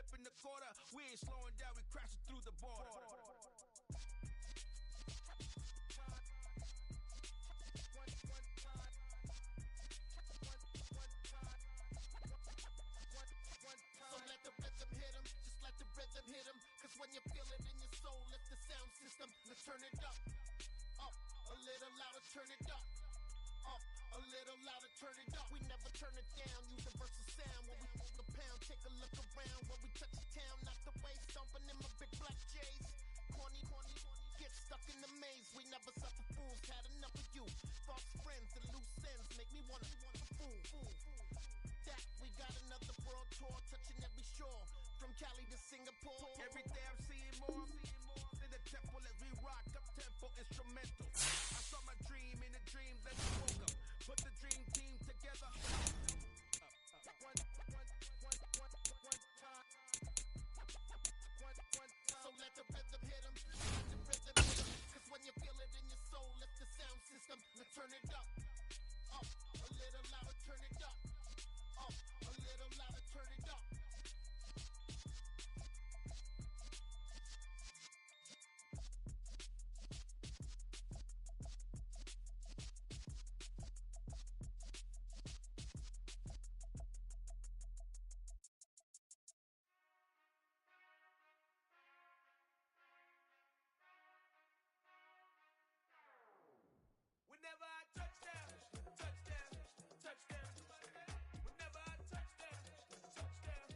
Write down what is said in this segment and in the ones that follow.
flipping the quarter. We ain't slowing down, we crashing through the border. So let the rhythm hit him, just let the rhythm hit him. Cause when you feel it in your soul, lift the sound system. Let's turn it up, a little louder, turn it up, a little louder, turn it up. We never turn it down, universal sound. When we move the pound, take a look around. When we touch the town, knock the way, stomping in my big black J's. Corny, get stuck in the maze. We never suffer fools, had enough of you. False friends and loose ends make me wanna fool. That we got another world tour, touching every shore, from Cali to Singapore. Every day I'm seeing more in the temple as we rock up tempo instrumental. I saw my dream in a dream that I woke up. Put the dream team together. So let the rhythm hit him, let the rhythm hit him. Cause when you feel it in your soul, lift the sound system. Let's turn it up, a little louder, turn it up, a little louder, turn it up. Whenever I touchdown, touchdown, touchdown. Whenever I touchdown, touchdown,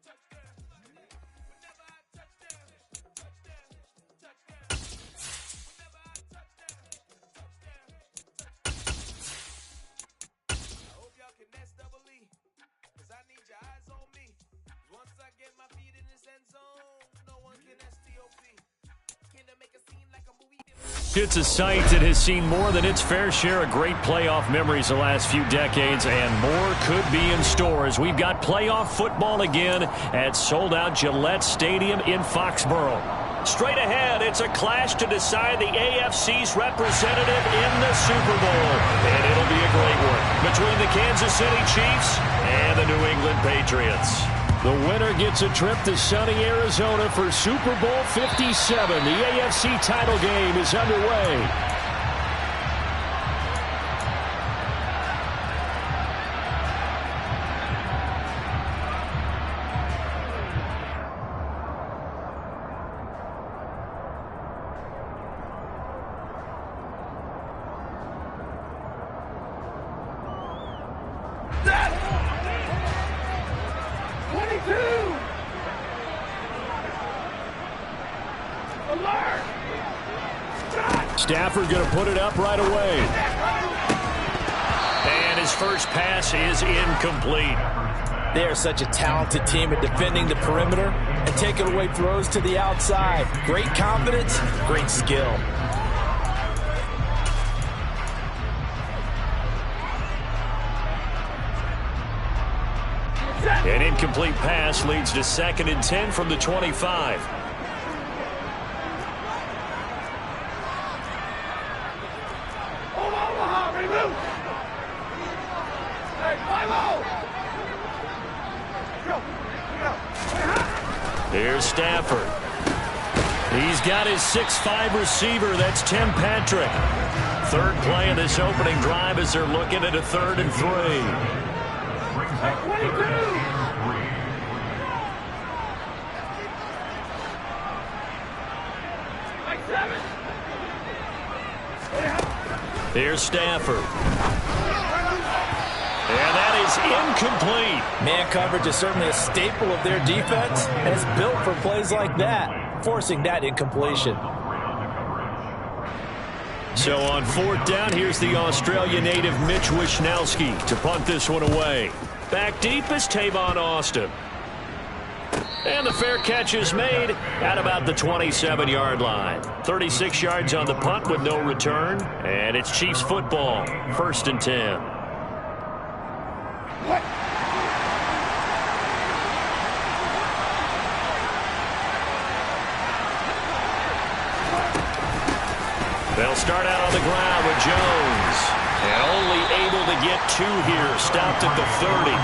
touchdown. Whenever I touchdown, touchdown, touchdown. Whenever I touchdown, touchdown, touchdown. I hope y'all can nest double E, cause I need your eyes on me. Once I get my feet in this end zone, no one can STOP. Can I make a scene like a movie? It's a site that has seen more than its fair share of great playoff memories the last few decades, and more could be in store as we've got playoff football again at sold-out Gillette Stadium in Foxborough. Straight ahead, it's a clash to decide the AFC's representative in the Super Bowl, and it'll be a great one between the Kansas City Chiefs and the New England Patriots. The winner gets a trip to sunny Arizona for Super Bowl 57. The AFC title game is underway. Stafford going to put it up right away. And his first pass is incomplete. They are such a talented team at defending the perimeter and taking away throws to the outside. Great confidence, great skill. An incomplete pass leads to 2nd and 10 from the 25. Here's Stafford. He's got his 6'5" receiver. That's Tim Patrick. Third play of this opening drive as they're looking at a 3rd and 3. Here's Stafford. And that is incomplete. Man coverage is certainly a staple of their defense, and it's built for plays like that, forcing that incompletion. So on 4th down, here's the Australia native Mitch Wishnowsky to punt this one away. Back deep is Tavon Austin. And the fair catch is made at about the 27-yard line. 36 yards on the punt with no return. And it's Chiefs football, 1st and 10. They'll start out on the ground with Jones. And only able to get 2 here. Stopped at the 30.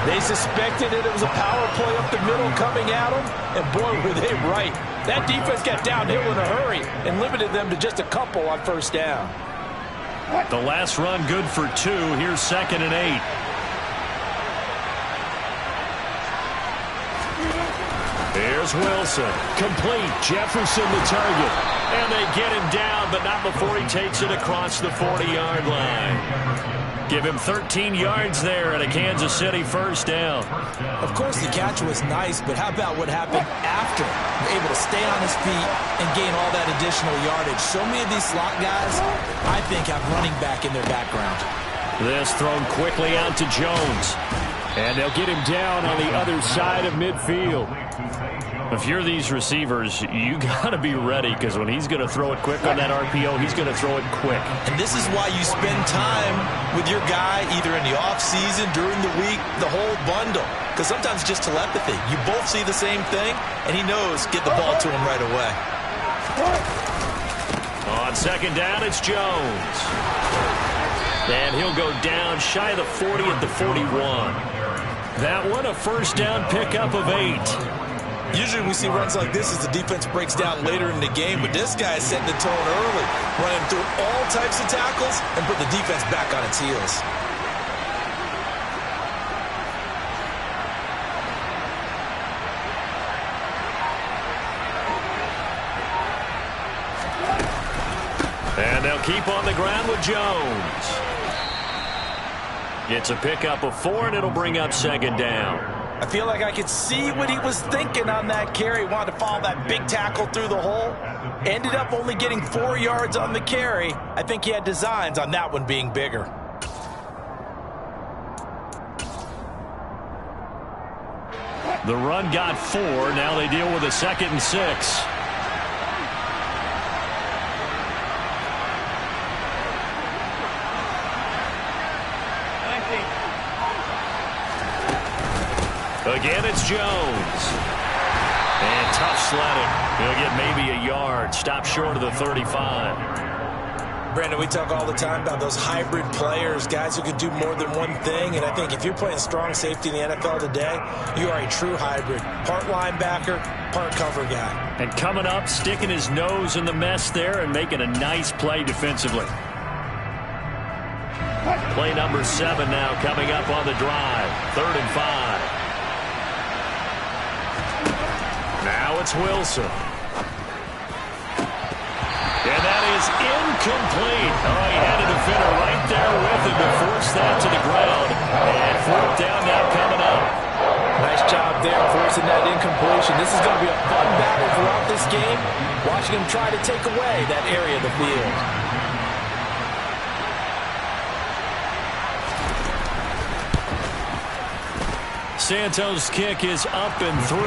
They suspected that it was a power play up the middle coming at them, and boy, were they right. That defense got downhill in a hurry and limited them to just a couple on first down. The last run good for 2. Here's 2nd and 8. Here's Wilson. Complete. Jefferson the target. And they get him down, but not before he takes it across the 40-yard line. Give him 13 yards there and a Kansas City first down. Of course, the catch was nice, but how about what happened after? Able to stay on his feet and gain all that additional yardage. So many of these slot guys, I think, have running back in their background. This thrown quickly out to Jones. And they'll get him down on the other side of midfield. If you're these receivers, you got to be ready, because when he's going to throw it quick on that RPO, he's going to throw it quick. And this is why you spend time with your guy either in the offseason, during the week, the whole bundle. Because sometimes it's just telepathy. You both see the same thing, and he knows get the ball to him right away. On second down, it's Jones. And he'll go down shy of the 40 at the 41. That one a first down pickup of 8. Usually we see runs like this as the defense breaks down later in the game, but this guy is setting the tone early, running through all types of tackles and put the defense back on its heels. And they'll keep on the ground with Jones. It's a pickup of 4, and it'll bring up second down. I feel like I could see what he was thinking on that carry. He wanted to follow that big tackle through the hole. Ended up only getting 4 yards on the carry. I think he had designs on that one being bigger. The run got 4. Now they deal with a 2nd and 6. Again, it's Jones. And tough sledding. He'll get maybe a yard. Stop short of the 35. Brandon, we talk all the time about those hybrid players, guys who can do more than one thing. And I think if you're playing strong safety in the NFL today, you are a true hybrid. Part linebacker, part cover guy. And coming up, sticking his nose in the mess there and making a nice play defensively. Play number 7 now coming up on the drive. 3rd and 5. Now it's Wilson. And that is incomplete. Oh, he had a defender right there with him to force that to the ground. And 4th down now coming up. Nice job there forcing that incompletion. This is going to be a fun battle throughout this game. Watching him try to take away that area of the field. Santos' kick is up and through,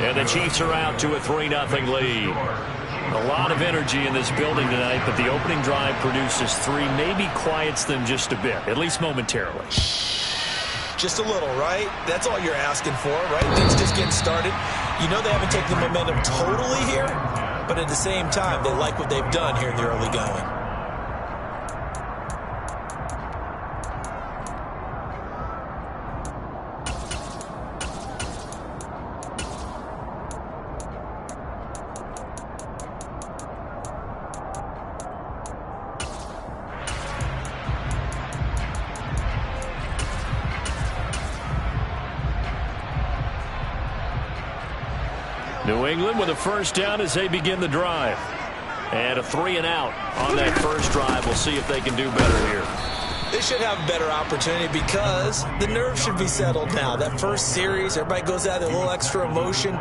and the Chiefs are out to a 3-0 lead. A lot of energy in this building tonight, but the opening drive produces 3, maybe quiets them just a bit, at least momentarily. Just a little, right? That's all you're asking for, right? Things just getting started. You know they haven't taken the momentum totally here, but at the same time, they like what they've done here in the early going. New England with a first down as they begin the drive. And a 3-and-out on that first drive. We'll see if they can do better here. They should have a better opportunity because the nerves should be settled now. That first series, everybody goes out with a little extra emotion.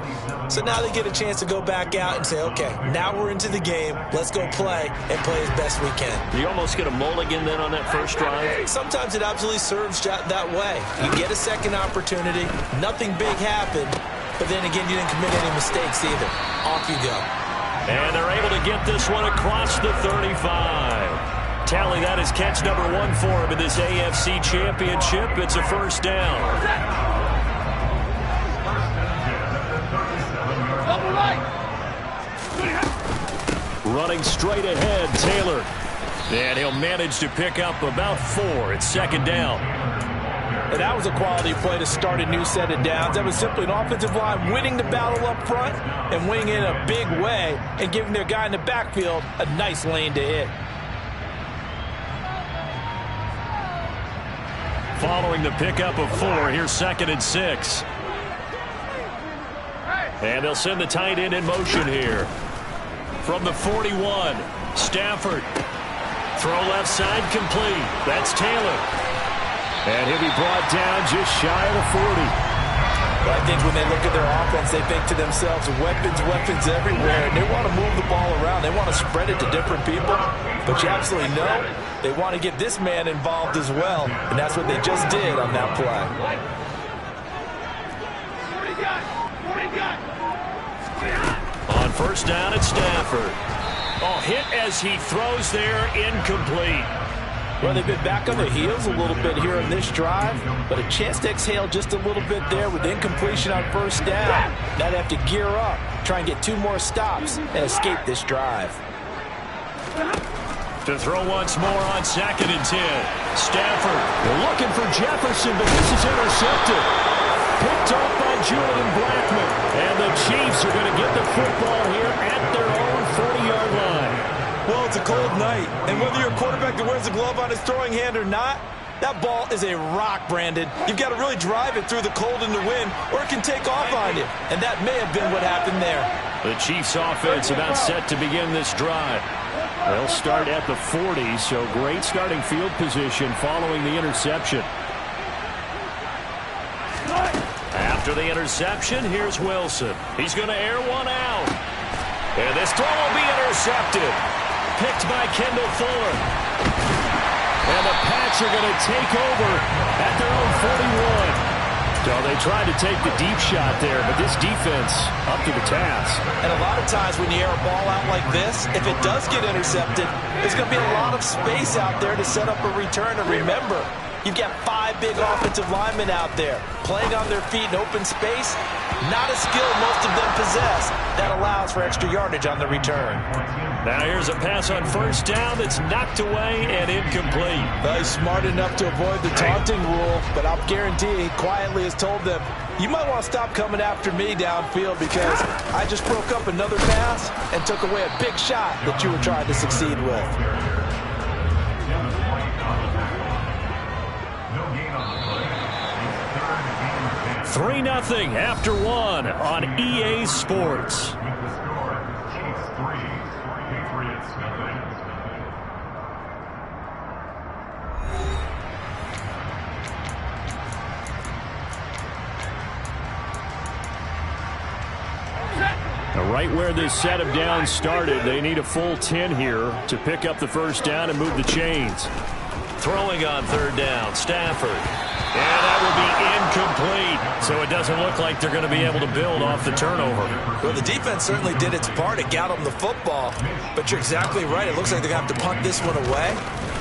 So now they get a chance to go back out and say, okay, now we're into the game. Let's go play and play as best we can. You almost get a mulligan then on that first drive? Sometimes it absolutely serves that way. You get a second opportunity. Nothing big happened. But then again, you didn't commit any mistakes either. Off you go. And they're able to get this one across the 35. Tally, that is catch number 1 for him in this AFC Championship. It's a first down. Running straight ahead, Taylor. And he'll manage to pick up about 4. It's second down. And that was a quality play to start a new set of downs. That was simply an offensive line winning the battle up front and winning in a big way and giving their guy in the backfield a nice lane to hit. Following the pickup of 4, here's 2nd and 6. And they'll send the tight end in motion here. From the 41, Stafford. Throw left side complete. That's Taylor. And he'll be brought down just shy of the 40. Well, I think when they look at their offense, they think to themselves, weapons everywhere, and they want to move the ball around. They want to spread it to different people. But you absolutely know they want to get this man involved as well, and that's what they just did on that play. On first down, it's Stafford. Oh, hit as he throws there, incomplete. Well, they've been back on their heels a little bit here on this drive, but a chance to exhale just a little bit there with incompletion on first down. Now they have to gear up, try and get 2 more stops, and escape this drive. To throw once more on 2nd and 10. Stafford looking for Jefferson, but this is intercepted. Picked off by Julian Blackman. And the Chiefs are going to get the football here at their own 40-yard line. Well, it's a cold night, and whether you're a quarterback that wears a glove on his throwing hand or not, that ball is a rock, Brandon. You've got to really drive it through the cold and the wind, or it can take off on you. And that may have been what happened there. The Chiefs offense about set to begin this drive. They'll start at the 40, so great starting field position following the interception. After the interception, here's Wilson. He's going to air one out. And this throw will be intercepted. Picked by Kendall Fuller. And the Pats are going to take over at their own 41. So they tried to take the deep shot there, but this defense up to the task. And a lot of times when you air a ball out like this, if it does get intercepted, there's going to be a lot of space out there to set up a return. And remember, you've got 5 big offensive linemen out there playing on their feet in open space. Not a skill most of them possess. That allows for extra yardage on the return. Now here's a pass on first down that's knocked away and incomplete. Well, he's smart enough to avoid the taunting rule, but I'll guarantee he quietly has told them, you might want to stop coming after me downfield because I just broke up another pass and took away a big shot that you were trying to succeed with. 3-0 after 1 on EA Sports. Right where this set of downs started, they need a full 10 here to pick up the first down and move the chains. Throwing on third down, Stafford. And that will be incomplete. So it doesn't look like they're going to be able to build off the turnover. Well, the defense certainly did its part. It got them the football. But you're exactly right. It looks like they're going to have to punt this one away.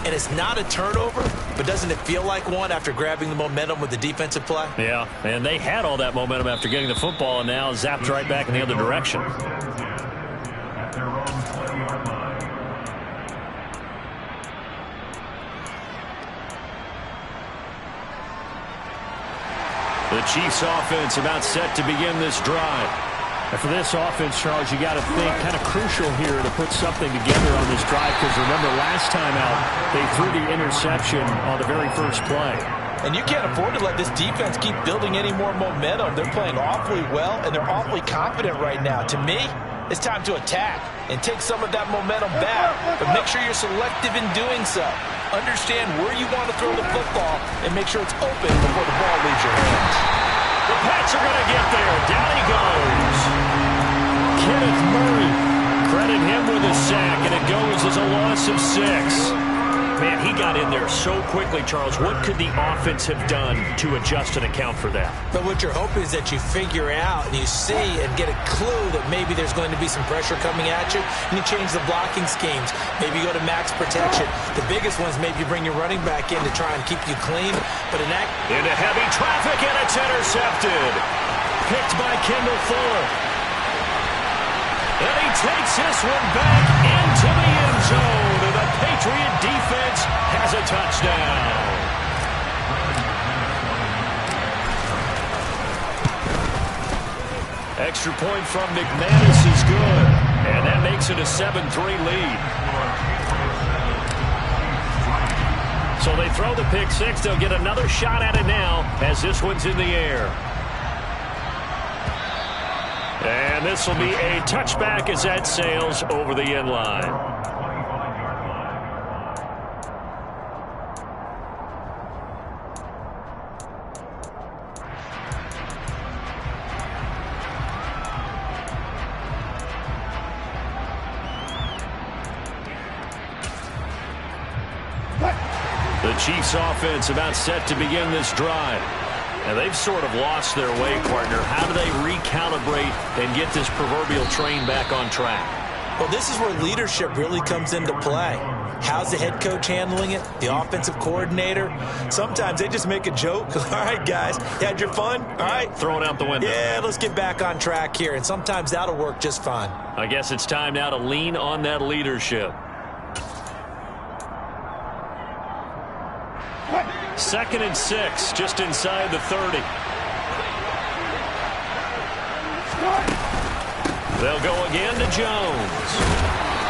And it's not a turnover, but doesn't it feel like one after grabbing the momentum with the defensive play? Yeah, and they had all that momentum after getting the football and now zapped right back in the other direction. The Chiefs offense about set to begin this drive. And for this offense, Charles, you got to think kind of crucial here to put something together on this drive because remember last time out, they threw the interception on the very first play. And you can't afford to let this defense keep building any more momentum. They're playing awfully well, and they're awfully confident right now. To me, it's time to attack and take some of that momentum back, but make sure you're selective in doing so. Understand where you want to throw the football and make sure it's open before the ball leaves your hands. The Pats are going to get there. Down he goes. Kenneth Murray. Credit him with a sack, and it goes as a loss of 6. Man, he got in there so quickly, Charles. What could the offense have done to adjust and account for that? But what you're hoping is that you figure out and you see and get a clue that maybe there's going to be some pressure coming at you, and you change the blocking schemes. Maybe you go to max protection. The biggest one is maybe you bring your running back in to try and keep you clean. But in that... Into heavy traffic, and it's intercepted. Picked by Kendall Fuller. And he takes this one back into the end zone. And the Patriot defense has a touchdown. Extra point from McManus is good. And that makes it a 7-3 lead. So they throw the pick six. They'll get another shot at it now as this one's in the air. And this will be a touchback as that sails over the end line. The Chiefs offense about set to begin this drive. And they've sort of lost their way, partner. How do they recalibrate and get this proverbial train back on track? Well, this is where leadership really comes into play. How's the head coach handling it? The offensive coordinator? Sometimes they just make a joke. All right, guys, you had your fun? All right. Throw it out the window. Yeah, let's get back on track here. And sometimes that'll work just fine. I guess it's time now to lean on that leadership. 2nd and 6, just inside the 30. They'll go again to Jones.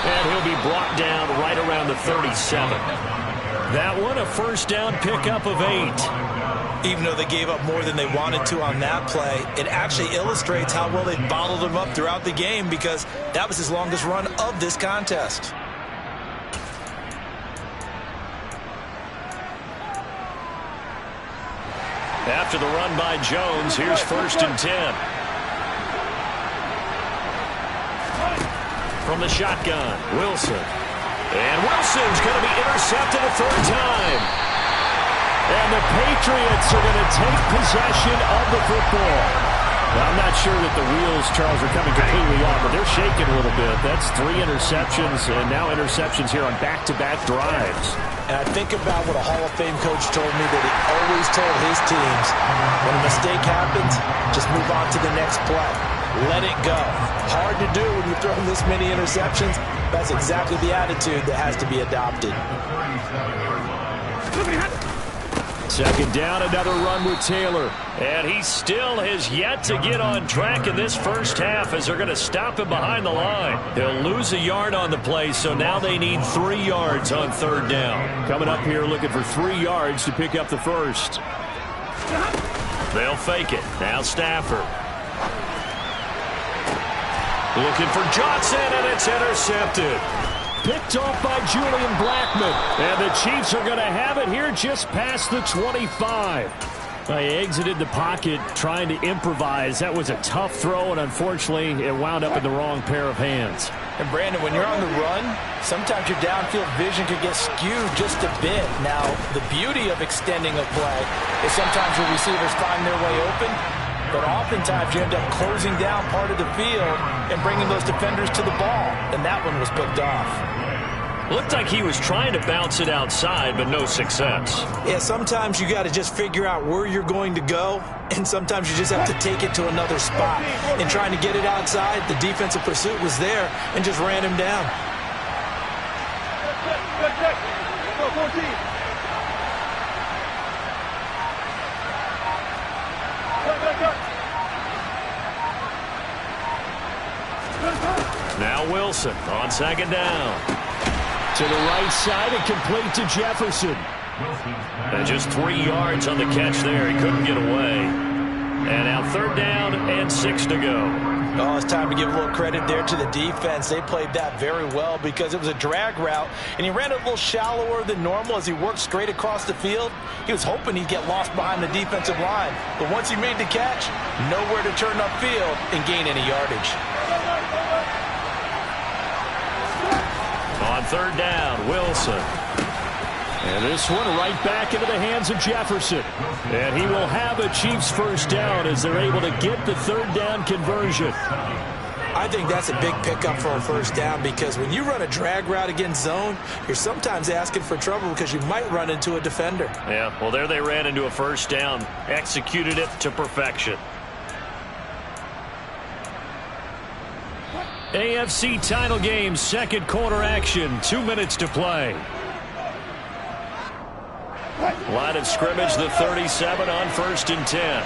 And he'll be brought down right around the 37. That one, a first down pickup of 8. Even though they gave up more than they wanted to on that play, it actually illustrates how well they bottled him up throughout the game because that was his longest run of this contest. After the run by Jones, here's 1st and 10. From the shotgun, Wilson. And Wilson's going to be intercepted a 3rd time. And the Patriots are going to take possession of the football. Well, I'm not sure that the wheels, Charles, are coming completely off, but they're shaking a little bit. That's 3 interceptions, and now interceptions here on back-to-back drives. And I think about what a Hall of Fame coach told me that he always told his teams, when a mistake happens, just move on to the next play. Let it go. Hard to do when you've thrown this many interceptions. That's exactly the attitude that has to be adopted. 2nd down, another run with Taylor. And he still has yet to get on track in this first half as they're going to stop him behind the line. He'll lose a yard on the play, so now they need 3 yards on 3rd down. Coming up here looking for 3 yards to pick up the first. They'll fake it. Now Stafford. Looking for Johnson, and it's intercepted. Picked off by Julian Blackmon. And the Chiefs are going to have it here just past the 25. They exited the pocket trying to improvise. That was a tough throw, and unfortunately, it wound up in the wrong pair of hands. And, Brandon, when you're on the run, sometimes your downfield vision could get skewed just a bit. Now, the beauty of extending a play is sometimes your receivers find their way open, but oftentimes you end up closing down part of the field and bringing those defenders to the ball, and that one was picked off. Looked like he was trying to bounce it outside, but no success. Yeah, sometimes you got to just figure out where you're going to go, and sometimes you just have to take it to another spot. In trying to get it outside, the defensive pursuit was there and just ran him down. Now Wilson on 2nd down. To the right side and complete to Jefferson. And just 3 yards on the catch there. He couldn't get away. And now 3rd down and 6 to go. Oh, it's time to give a little credit there to the defense. They played that very well because it was a drag route, and he ran it a little shallower than normal as he worked straight across the field. He was hoping he'd get lost behind the defensive line. But once he made the catch, nowhere to turn upfield and gain any yardage. On 3rd down, Wilson. And this one right back into the hands of Jefferson. And he will have a Chiefs first down as they're able to get the 3rd down conversion. I think that's a big pickup for a first down because when you run a drag route against zone, you're sometimes asking for trouble because you might run into a defender. Yeah, well, there they ran into a first down. Executed it to perfection. AFC title game, 2nd quarter action, 2 minutes to play. Line of scrimmage, the 37 on 1st and 10.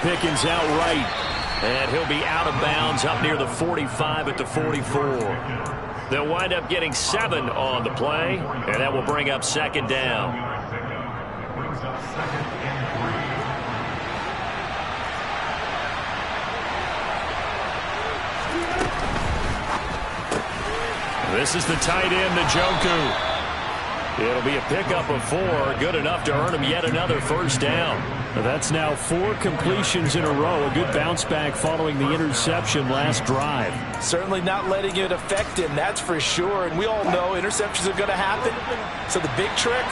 Pickens out right. And he'll be out of bounds up near the 45 at the 44. They'll wind up getting 7 on the play, and that will bring up second down. This is the tight end, Njoku. It'll be a pickup of 4, good enough to earn him yet another first down. That's now 4 completions in a row. A good bounce back following the interception last drive. Certainly not letting it affect him, that's for sure. And we all know interceptions are going to happen. So the big trick,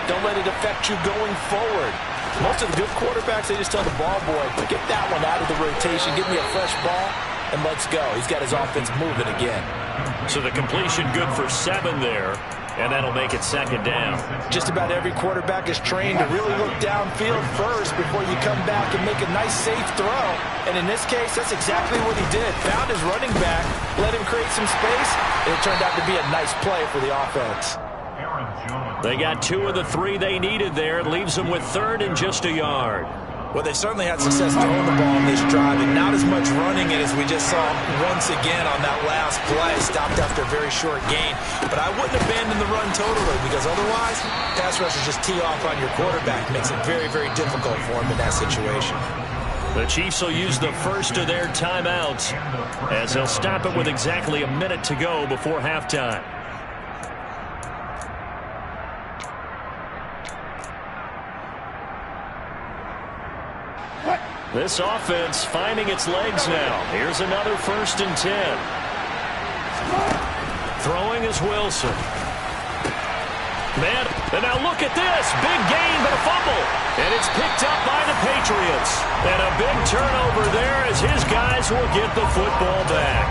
don't let it affect you going forward. Most of the good quarterbacks, they just tell the ball boy, get that one out of the rotation, give me a fresh ball, and let's go. He's got his offense moving again. So the completion good for 7 there. And that'll make it second down. Just about every quarterback is trained to really look downfield first before you come back and make a nice, safe throw. And in this case, that's exactly what he did. Found his running back, let him create some space, and it turned out to be a nice play for the offense. They got 2 of the 3 they needed there. It leaves them with 3rd and just a yard. Well, they certainly had success throwing the ball in this drive, and not as much running it as we just saw once again on that last play. Stopped after a very short gain. But I wouldn't abandon the run totally, because otherwise, pass rushers just tee off on your quarterback. Makes it very, very difficult for him in that situation. The Chiefs will use the first of their timeouts as they'll stop it with exactly a minute to go before halftime. This offense finding its legs now. Here's another 1st and 10. Throwing is Wilson. Man, and now look at this. Big gain, but a fumble. And it's picked up by the Patriots. And a big turnover there as his guys will get the football back.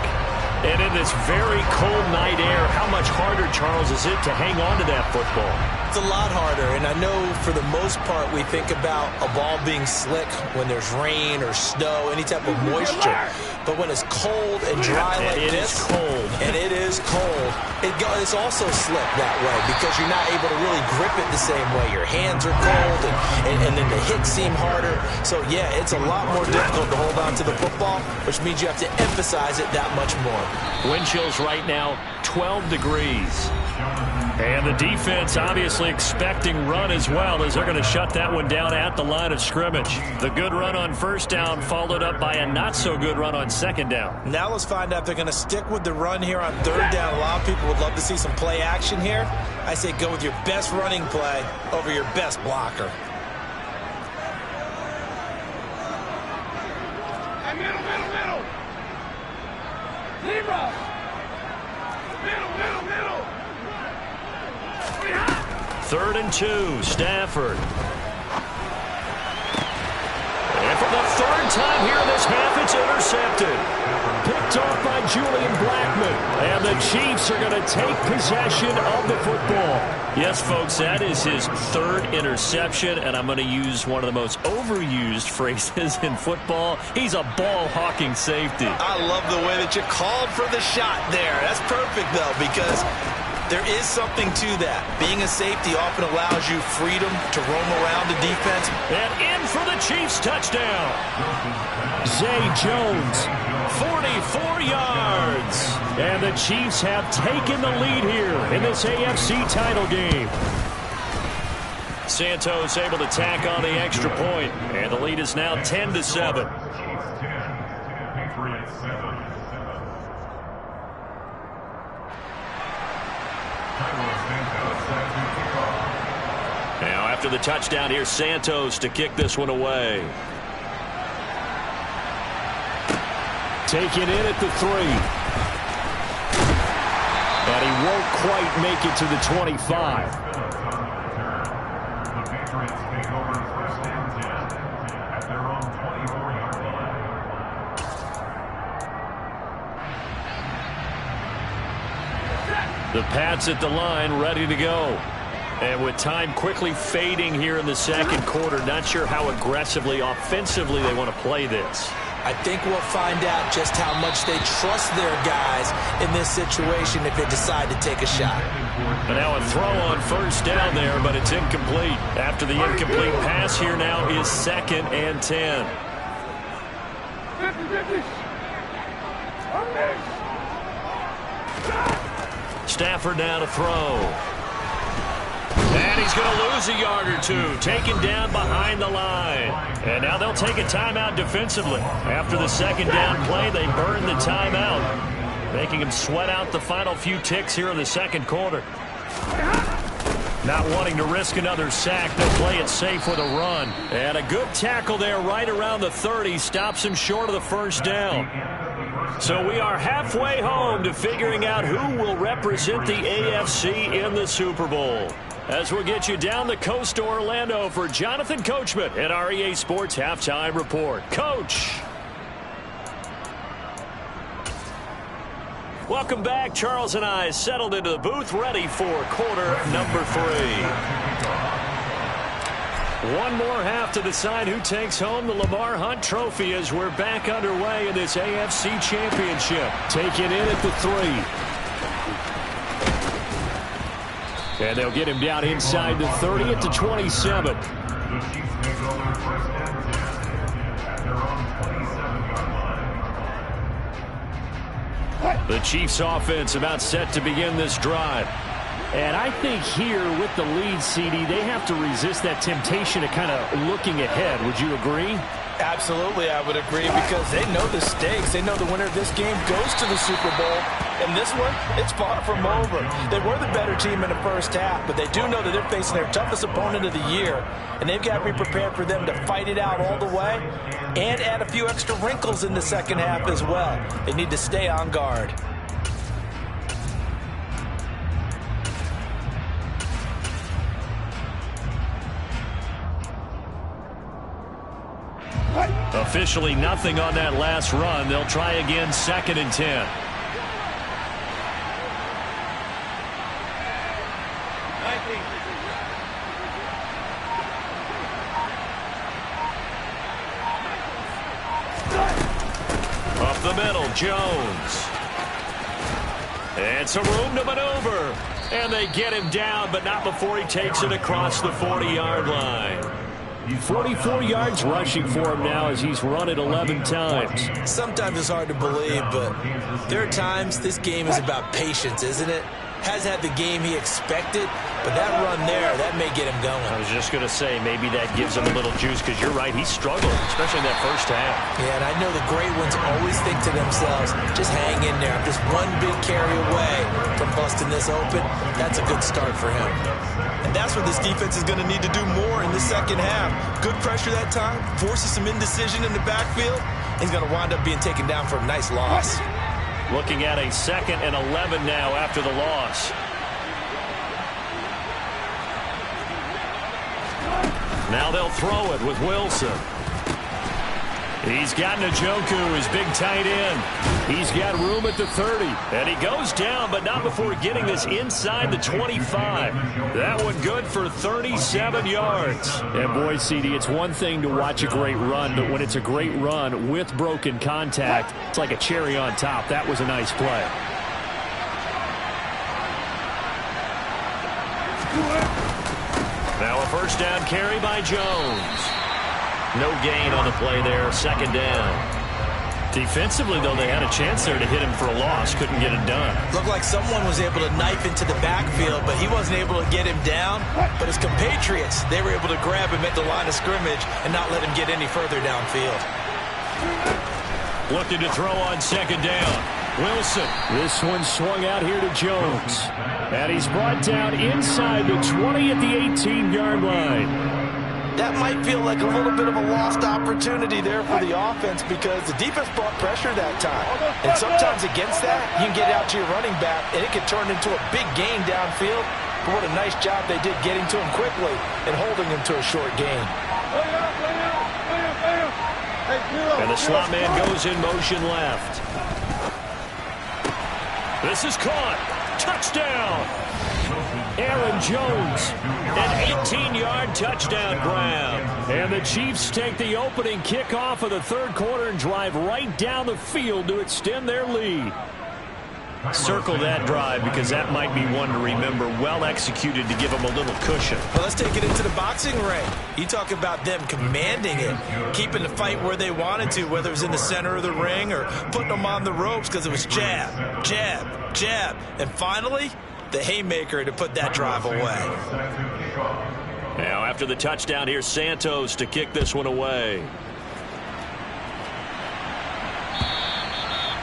And in this very cold night air, how much harder, Charles, is it to hang on to that football? It's a lot harder, and I know for the most part we think about a ball being slick when there's rain or snow, any type of moisture. But when it's cold and dry like this, it is cold. And it is cold, it's also slick that way because you're not able to really grip it the same way. Your hands are cold, and then the hits seem harder. So, yeah, it's a lot more difficult to hold on to the football, which means you have to emphasize it that much more. Wind chills right now, 12 degrees. And the defense obviously expecting run as well as they're going to shut that one down at the line of scrimmage. The good run on first down followed up by a not-so-good run on second down. Now let's find out if they're going to stick with the run here on third down. A lot of people would love to see some play action here. I say go with your best running play over your best blocker. Middle. Zero. Middle. 3rd and 2, Stafford. And for the 3rd time here in this half, it's intercepted. Picked off by Julian Blackmon. And the Chiefs are going to take possession of the football. Yes, folks, that is his 3rd interception, and I'm going to use one of the most overused phrases in football. He's a ball-hawking safety. I love the way that you called for the shot there. That's perfect, though, because there is something to that. Being a safety often allows you freedom to roam around the defense. And in for the Chiefs touchdown. Zay Jones, 44 yards. And the Chiefs have taken the lead here in this AFC title game. Santos able to tack on the extra point, and the lead is now 10-7. Now after the touchdown, here's Santos to kick this one away. Taken in at the 3. And he won't quite make it to the 25. The Patriots take over 1st and 10 at their own 24-yard line. The Pats at the line, ready to go. And with time quickly fading here in the second quarter, not sure how aggressively, offensively they want to play this. I think we'll find out just how much they trust their guys in this situation if they decide to take a shot. And now a throw on first down there, but it's incomplete. After the incomplete pass, here now is 2nd and 10. Stafford now to throw. And he's going to lose a yard or two, taken down behind the line. And now they'll take a timeout defensively. After the second down play, they burn the timeout, making him sweat out the final few ticks here in the second quarter. Not wanting to risk another sack, they'll play it safe with a run. And a good tackle there right around the 30 stops him short of the first down. So we are halfway home to figuring out who will represent the AFC in the Super Bowl. As we'll get you down the coast to Orlando for Jonathan Coachman at our EA Sports Halftime Report. Coach! Welcome back. Charles and I settled into the booth, ready for quarter number 3. One more half to decide who takes home the Lamar Hunt Trophy as we're back underway in this AFC Championship. Take it in at the 3. And they'll get him down inside the 30 at the 27. The Chiefs may go their first and 10 at their own 27-yard line. The Chiefs offense about set to begin this drive. And I think here with the lead, CD, they have to resist that temptation of kind of looking ahead. Would you agree? Absolutely, I would agree, because they know the stakes. They know the winner of this game goes to the Super Bowl. And this one, it's far from over. They were the better team in the first half, but they do know that they're facing their toughest opponent of the year. And they've got to be prepared for them to fight it out all the way and add a few extra wrinkles in the second half as well. They need to stay on guard. Officially nothing on that last run. They'll try again, 2nd and 10. Up the middle, Jones. And some room to maneuver. And they get him down, but not before he takes it across the 40-yard line. 44 yards rushing for him now as he's run it 11 times. Sometimes it's hard to believe, but there are times this game is about patience, isn't it? Hasn't had the game he expected, but that run there, that may get him going. I was just going to say, maybe that gives him a little juice, because you're right, he's struggling, especially in that first half. Yeah, and I know the great ones always think to themselves, just hang in there. Just one big carry away from busting this open, that's a good start for him. And that's what this defense is going to need to do more in the second half. Good pressure that time, forces some indecision in the backfield. He's going to wind up being taken down for a nice loss. Looking at a 2nd and 11 now after the loss. Now they'll throw it with Wilson. He's got Njoku, his big tight end. He's got room at the 30. And he goes down, but not before getting this inside the 25. That one good for 37 yards. And boy, CD, it's one thing to watch a great run, but when it's a great run with broken contact, it's like a cherry on top. That was a nice play. Now a first down carry by Jones. No gain on the play there, 2nd down. Defensively, though, they had a chance there to hit him for a loss. Couldn't get it done. Looked like someone was able to knife into the backfield, but he wasn't able to get him down. But his compatriots, they were able to grab him at the line of scrimmage and not let him get any further downfield. Looking to throw on 2nd down. Wilson. This one swung out here to Jones. And he's brought down inside the 20 at the 18-yard line. That might feel like a little bit of a lost opportunity there for the offense, because the defense brought pressure that time. And sometimes against that, you can get out to your running back, and it can turn into a big gain downfield. But what a nice job they did getting to him quickly and holding him to a short gain. And the slot man goes in motion left. This is caught. Touchdown. Aaron Jones, an 18-yard touchdown grab. And the Chiefs take the opening kickoff of the third quarter and drive right down the field to extend their lead. Circle that drive because that might be one to remember. Well executed to give them a little cushion. Well, let's take it into the boxing ring. You talk about them commanding it, keeping the fight where they wanted to, whether it was in the center of the ring or putting them on the ropes because it was jab, jab, jab. And finally, the haymaker to put that drive away. Now, after the touchdown, here's Santos to kick this one away.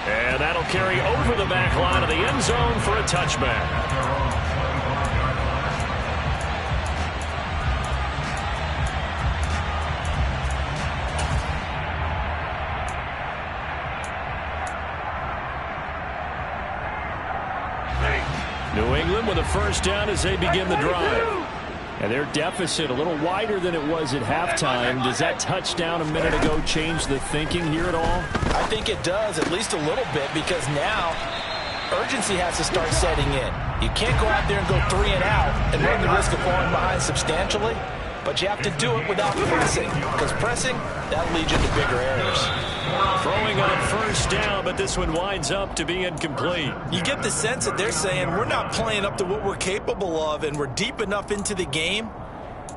And that'll carry over the back line of the end zone for a touchback. New England with a first down as they begin the drive. And their deficit a little wider than it was at halftime. Does that touchdown a minute ago change the thinking here at all? I think it does, at least a little bit, because now urgency has to start setting in. You can't go out there and go 3 and out and run the risk of falling behind substantially, but you have to do it without pressing, because pressing, that leads you to bigger errors. Throwing on first down, but this one winds up to be incomplete. You get the sense that they're saying we're not playing up to what we're capable of, and we're deep enough into the game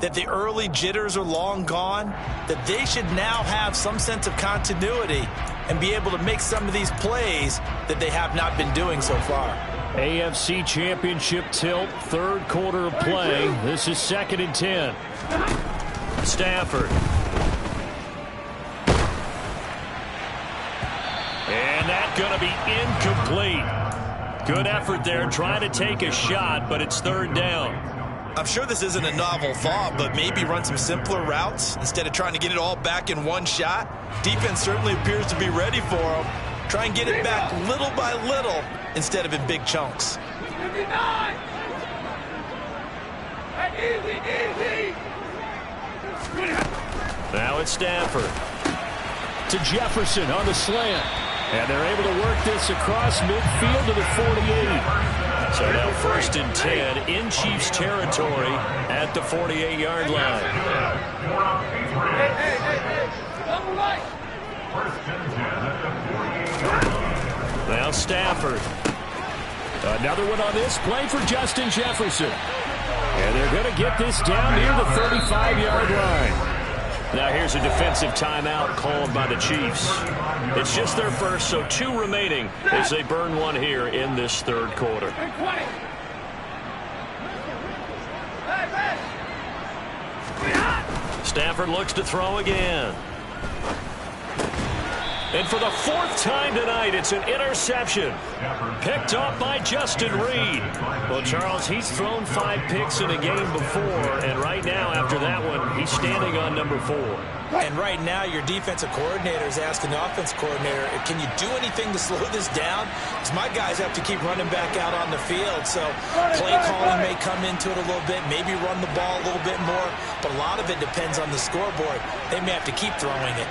that the early jitters are long gone, that they should now have some sense of continuity and be able to make some of these plays that they have not been doing so far. AFC Championship tilt, third quarter of play. This is 2nd and 10. Stafford. And that's going to be incomplete. Good effort there trying to take a shot, but it's 3rd down. I'm sure this isn't a novel thought, but maybe run some simpler routes instead of trying to get it all back in one shot. Defense certainly appears to be ready for them. Try and get it back little by little instead of in big chunks. Now it's Stafford. To Jefferson on the slant. And they're able to work this across midfield to the 48. So now 1st and 10 in Chiefs territory at the 48-yard line. Now Stafford. Another one on this play for Justin Jefferson. And they're going to get this down near the 35-yard line. Now here's a defensive timeout called by the Chiefs. It's just their first, so 2 remaining as they burn one here in this 3rd quarter. Stafford looks to throw again. And for the 4th time tonight, it's an interception. Picked off by Justin Reed. Well, Charles, he's thrown 5 picks in a game before, and right now, after that one, he's standing on number 4. And right now, your defensive coordinator is asking the offense coordinator, can you do anything to slow this down? Because my guys have to keep running back out on the field, so play calling may come into it a little bit, maybe run the ball a little bit more, but a lot of it depends on the scoreboard. They may have to keep throwing it.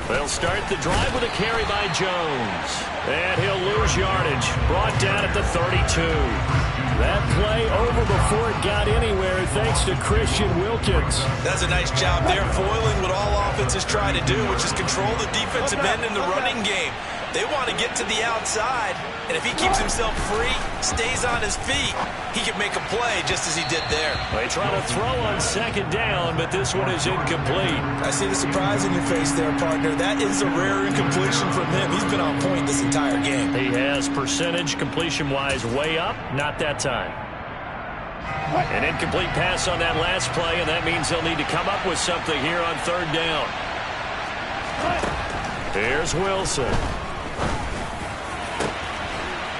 They'll start the drive with a carry by Jones. And he'll lose yardage. Brought down at the 32. That play over before it got anywhere thanks to Christian Wilkins. That's a nice job there, foiling what all offenses try to do, which is control the defensive end in the running game. They want to get to the outside, and if he keeps himself free, stays on his feet, he can make a play just as he did there. They try to throw on 2nd down, but this one is incomplete. I see the surprise in your face there, partner. That is a rare incompletion from him. He's been on point this entire game. He has percentage completion-wise way up, not that time. An incomplete pass on that last play, and that means they'll need to come up with something here on 3rd down. Here's Wilson.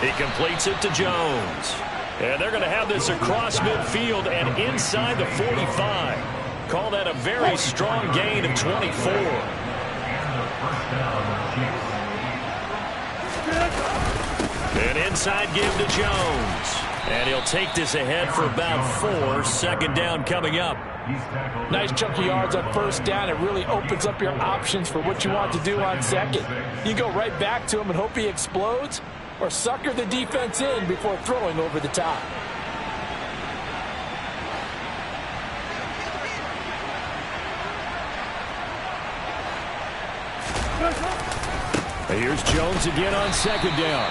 He completes it to Jones. And they're going to have this across midfield and inside the 45. Call that a very strong gain of 24. An inside give to Jones. And he'll take this ahead for about 4. 2nd down coming up. Nice chunk of yards on 1st down. It really opens up your options for what you want to do on 2nd. You go right back to him and hope he explodes, or sucker the defense in before throwing over the top. Here's Jones again on second down.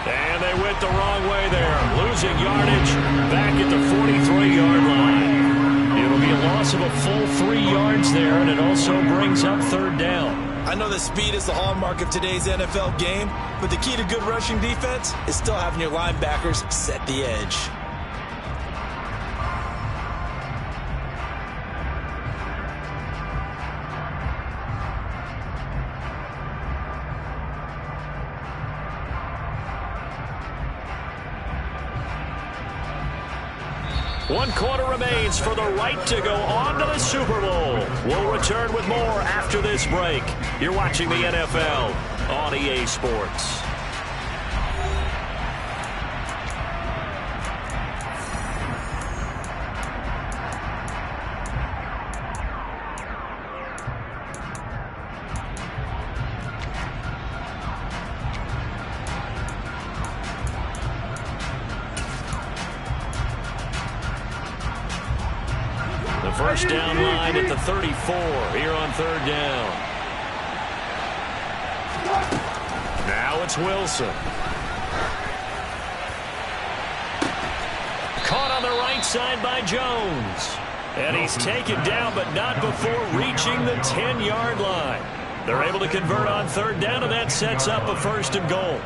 And they went the wrong way there. Losing yardage back at the 43-yard line. It'll be a loss of a full 3 yards there, and it also brings up third down. I know that speed is the hallmark of today's NFL game, but the key to good rushing defense is still having your linebackers set the edge. One quarter remains for the right to go on to the Super Bowl. We'll return with more after this break. You're watching the NFL on EA Sports. First down line at the 34 here on third down. Now it's Wilson. Caught on the right side by Jones. And he's taken down, but not before reaching the 10-yard line. They're able to convert on third down, and that sets up a first and goal.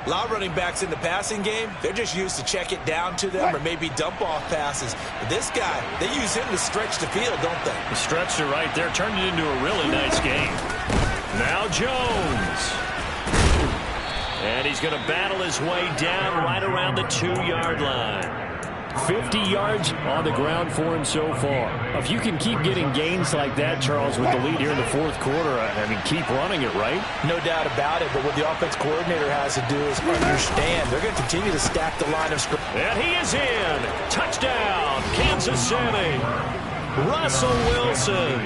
A lot of running backs in the passing game, they're just used to check it down to them or maybe dump off passes. But this guy, they use him to stretch the field, don't they? The stretch to right there turned it into a really nice game. Now Jones. And he's going to battle his way down right around the 2-yard line. 50 yards on the ground for him so far. If you can keep getting gains like that, Charles, with the lead here in the fourth quarter, I mean, keep running it, right? No doubt about it, but what the offense coordinator has to do is understand they're going to continue to stack the line of scrimmage. And he is in. Touchdown, Kansas City. Russell Wilson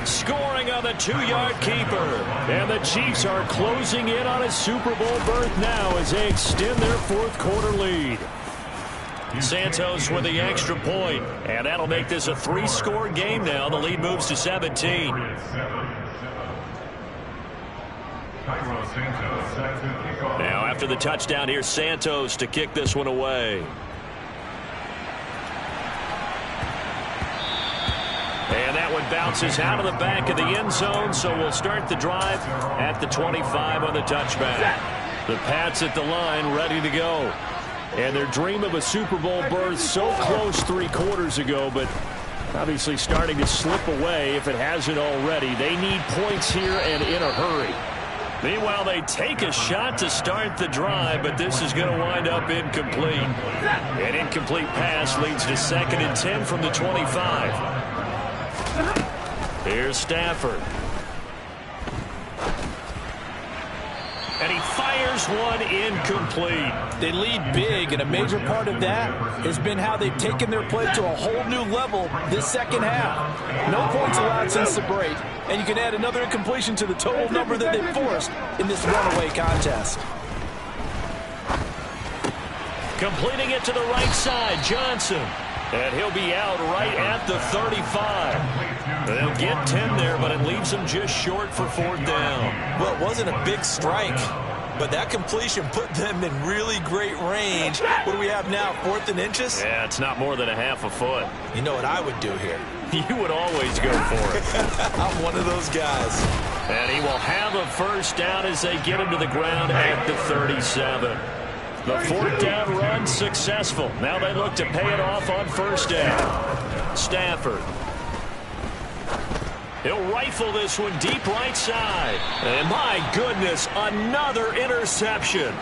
scoring on the 2-yard keeper. And the Chiefs are closing in on a Super Bowl berth now as they extend their fourth quarter lead. Santos with the extra point, and that'll make this a 3-score game now. The lead moves to 17. Now after the touchdown, here's Santos to kick this one away. And that one bounces out of the back of the end zone, so we'll start the drive at the 25 on the touchback. The Pats at the line ready to go. And their dream of a Super Bowl berth so close 3 quarters ago, but obviously starting to slip away if it hasn't already. They need points here and in a hurry. Meanwhile, they take a shot to start the drive, but this is going to wind up incomplete. An incomplete pass leads to 2nd and 10 from the 25. Here's Stafford. And he fires one incomplete. They lead big, and a major part of that has been how they've taken their play to a whole new level this second half. No points allowed since the break, and you can add another incompletion to the total number that they forced in this runaway contest. Completing it to the right side, Johnson. And he'll be out right at the 35. They'll get 10 there, but it leaves them just short for 4th down. Well, it wasn't a big strike, but that completion put them in really great range. What do we have now, 4th and inches? Yeah, it's not more than a half a foot. You know what I would do here? You would always go for it. I'm one of those guys. And he will have a first down as they get him to the ground at the 37. The 4th down run successful. Now they look to pay it off on 1st down. Stafford. He'll rifle this one deep right side. And my goodness, another interception.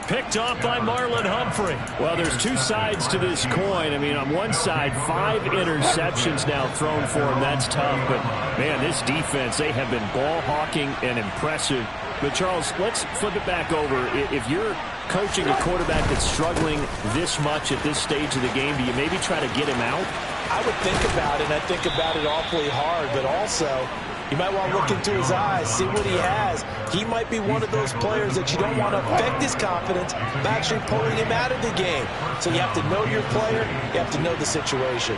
Picked off by Marlon Humphrey. Well, there's 2 sides to this coin. I mean, on one side, 5 interceptions now thrown for him. That's tough. But, man, this defense, they have been ball hawking and impressive. But, Charles, let's flip it back over. If you're coaching a quarterback that's struggling this much at this stage of the game, do you maybe try to get him out? I would think about it, and I think about it awfully hard, but also you might want to look into his eyes, see what he has. He might be one of those players that you don't want to affect his confidence by actually pulling him out of the game. So you have to know your player, you have to know the situation.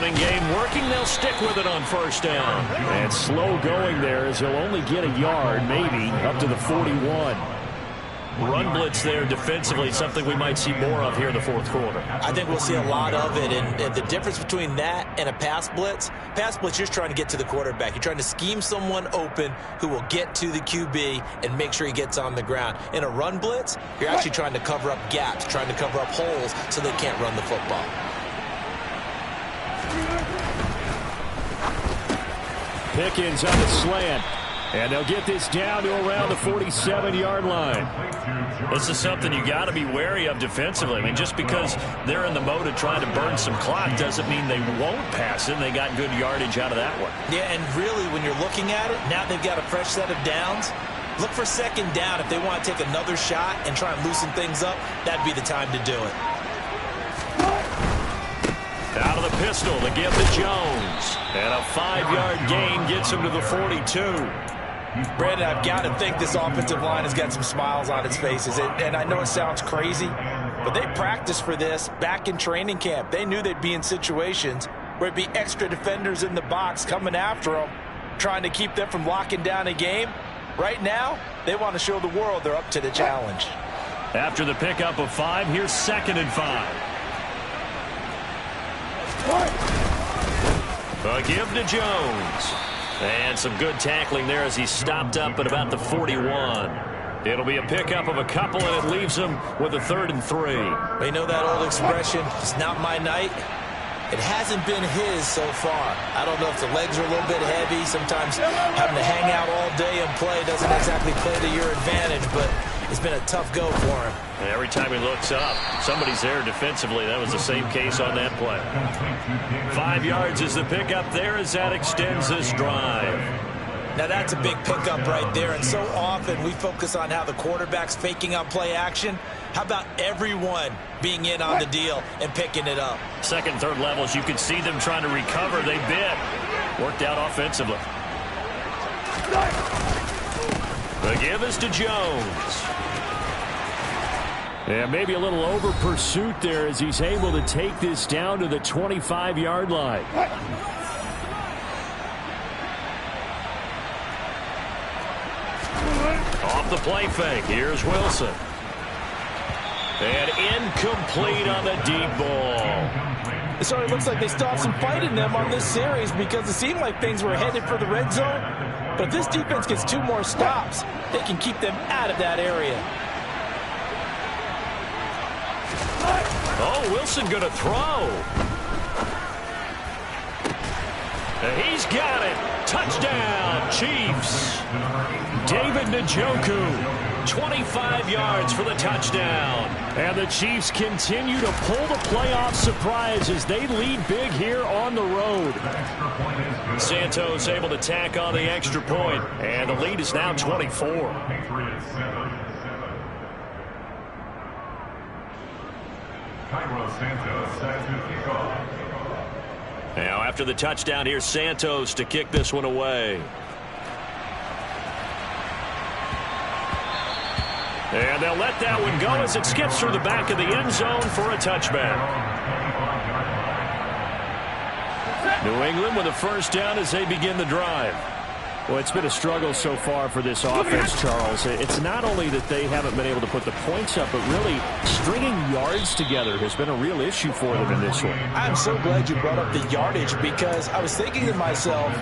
running game working. They'll stick with it on first down. And slow going there as he'll only get a yard, maybe, up to the 41. Run blitz there defensively, something we might see more of here in the fourth quarter. I think we'll see a lot of it, and the difference between that and a pass blitz, you're just trying to get to the quarterback. You're trying to scheme someone open who will get to the QB and make sure he gets on the ground. In a run blitz, you're actually trying to cover up gaps, trying to cover up holes so they can't run the football. Pickens on the slant. And they'll get this down to around the 47-yard line. This is something you got to be wary of defensively. I mean, just because they're in the mode of trying to burn some clock doesn't mean they won't pass it. They got good yardage out of that one. Yeah, and really, when you're looking at it, now they've got a fresh set of downs. Look for second down. If they want to take another shot and try and loosen things up, that'd be the time to do it. Out of the pistol, the give to Jones. And a 5-yard gain gets him to the 42. Brandon, I've got to think this offensive line has got some smiles on its faces. And I know it sounds crazy, but they practiced for this back in training camp. They knew they'd be in situations where it'd be extra defenders in the box coming after them, trying to keep them from locking down a game. Right now, they want to show the world they're up to the challenge. After the pickup of 5, here's 2nd and 5. A give to Jones. And some good tackling there as he stopped up at about the 41. It'll be a pickup of a couple, and it leaves him with a 3rd and 3. You know that old expression, it's not my night? It hasn't been his so far. I don't know if the legs are a little bit heavy. Sometimes having to hang out all day and play doesn't exactly play to your advantage, but it's been a tough go for him. And every time he looks up, somebody's there defensively. That was the same case on that play. 5 yards is the pickup there as that extends this drive. Now that's a big pickup right there, and so often we focus on how the quarterback's faking out play action. How about everyone being in on the deal and picking it up? Second, third levels, you can see them trying to recover. They bit. Worked out offensively. The give is to Jones. Yeah, maybe a little over pursuit there as he's able to take this down to the 25-yard line. Off the play fake, here's Wilson. And incomplete on the deep ball. So it looks like they still have some fight in them on this series because it seemed like things were headed for the red zone. But if this defense gets 2 more stops, they can keep them out of that area. Oh, Wilson going to throw. He's got it. Touchdown, Chiefs. David Njoku, 25 yards for the touchdown. And the Chiefs continue to pull the playoff surprise as they lead big here on the road. Santos able to tack on the extra point, and the lead is now 24. Now after the touchdown, here's Santos to kick this one away. And they'll let that one go as it skips through the back of the end zone for a touchback. New England with a first down as they begin the drive. Well, it's been a struggle so far for this offense, Charles. It's not only that they haven't been able to put the points up, but really stringing yards together has been a real issue for them in this one. I'm so glad you brought up the yardage because I was thinking to myself,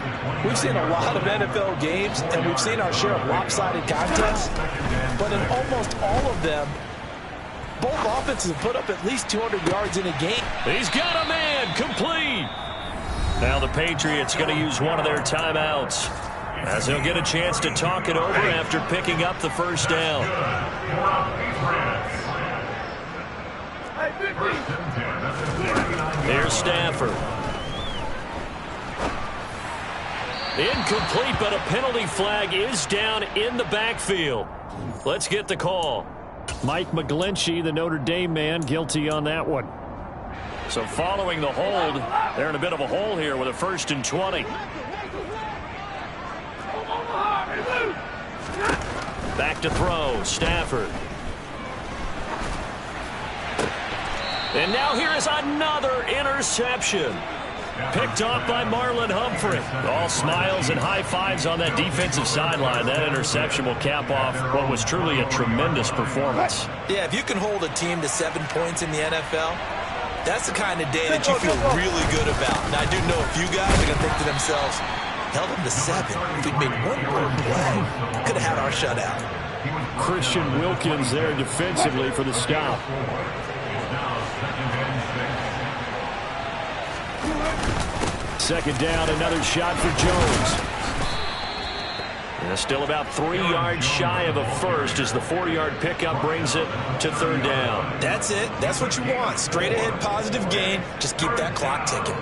we've seen a lot of NFL games and we've seen our share of lopsided contests, but in almost all of them, both offenses have put up at least 200 yards in a game. He's got a man, complete. Now the Patriots going to use one of their timeouts, as they'll get a chance to talk it over after picking up the first down. Here's Stafford. Incomplete, but a penalty flag is down in the backfield. Let's get the call. Mike McGlinchey, the Notre Dame man, guilty on that one. So following the hold, they're in a bit of a hole here with a 1st and 20. Back to throw, Stafford. And now here is another interception. Picked off by Marlon Humphrey. All smiles and high fives on that defensive sideline. That interception will cap off what was truly a tremendous performance. Yeah, if you can hold a team to 7 points in the NFL, that's the kind of day that you feel really good about. And I do know a few guys are going to think to themselves, held them to 7. If we'd made one more play, could have had our shutout. Christian Wilkins there defensively for the stop. Second down, another shot for Jones. And still about 3 yards shy of a first as the 4-yard pickup brings it to 3rd down. That's it. That's what you want. Straight ahead positive gain. Just keep that clock ticking.